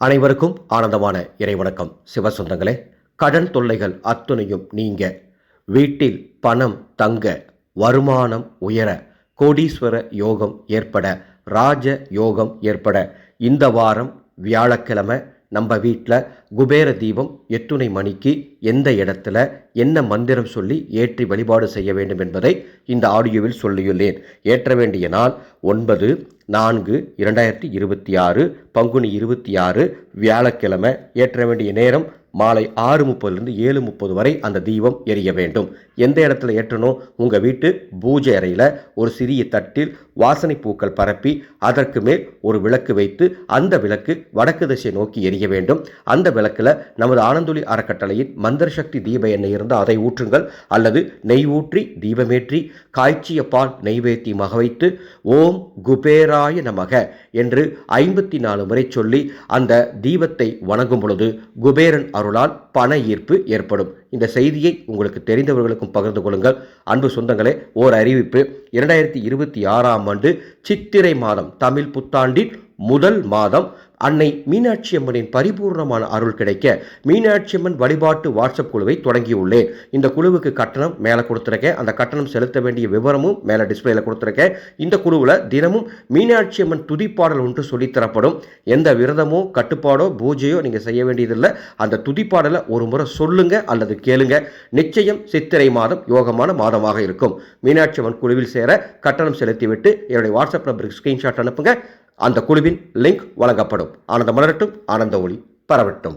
அனைவருக்கும் ஆனந்தமான இறைவணக்கம். சிவசொந்தங்களே, கடன் தொல்லைகள் அத்துணையும் நீங்க, வீட்டில் பணம் தங்க, வருமானம் உயர, கோடீஸ்வர யோகம் ஏற்பட, ராஜ யோகம் ஏற்பட இந்த வாரம் வியாழக்கிழமை நம்ம வீட்டில் குபேர தீபம் எத்துணை மணிக்கு எந்த இடத்துல என்ன மந்திரம் சொல்லி ஏற்றி வழிபாடு செய்ய வேண்டும் என்பதை இந்த ஆடியோவில் சொல்லியுள்ளேன். ஏற்ற வேண்டிய நாள் 9/4/2026 பங்குனி 26 வியாழக்கிழமை. ஏற்ற வேண்டிய நேரம் மாலை 6:30 7:30 வரை அந்த தீபம் எரிய வேண்டும். எந்த இடத்துல ஏற்றணும்? உங்கள் வீட்டு பூஜை அறையில் ஒரு சிறிய தட்டில் வாசனை பூக்கள் பரப்பி அதற்கு மேல் ஒரு விளக்கு வைத்து அந்த விளக்கு வடக்கு திசை நோக்கி எரிய வேண்டும். அந்த விளக்கில் நமது ஆனந்தொளி அறக்கட்டளையின் மந்திர சக்தி தீப எண்ணெய் இருந்தால் அதை ஊற்றுங்கள், அல்லது நெய் ஊற்றி தீபமேற்றி காய்ச்சிய பால் நெய்வேத்தியமாக வைத்து ஓம் குபேராய நமக என்று 54 முறை சொல்லி அந்த தீபத்தை வணங்கும் பொழுது குபேரன் அருளால் பண ஈர்ப்பு ஏற்படும். இந்த செய்தியை உங்களுக்கு தெரிந்தவர்களுக்கும் பகிர்ந்து கொள்ளுங்கள். அன்பு சொந்தங்களே, ஓர் அறிவிப்பு. 2026ஆம் ஆண்டு சித்திரை மாதம் தமிழ் புத்தாண்டின் முதல் மாதம் அன்னை மீனாட்சி அம்மனின் பரிபூர்ணமான அருள் கிடைக்க மீனாட்சி அம்மன் வழிபாட்டு வாட்ஸ்அப் குழுவை தொடங்கியுள்ளேன். இந்த குழுவுக்கு கட்டணம் மேலே கொடுத்துருக்கேன். அந்த கட்டணம் செலுத்த வேண்டிய விவரமும் மேலே டிஸ்பிளேல கொடுத்துருக்கேன். இந்த குழுவில் தினமும் மீனாட்சி அம்மன் துதிப்பாடல் ஒன்று சொல்லித்தரப்படும். எந்த விரதமோ கட்டுப்பாடோ பூஜையோ நீங்கள் செய்ய வேண்டியதில்லை. அந்த துதிப்பாடலை ஒரு முறை சொல்லுங்க அல்லது கேளுங்க. நிச்சயம் சித்திரை மாதம் யோகமான மாதமாக இருக்கும். மீனாட்சி அம்மன் குழுவில் சேர கட்டணம் செலுத்திவிட்டு என்னுடைய வாட்ஸ்அப் நம்பருக்கு ஸ்கிரீன்ஷாட் அனுப்புங்க. அந்த குழுவின் லிங்க் வழங்கப்படும். ஆனந்த மலரட்டும், ஆனந்த ஒளி பரவட்டும்.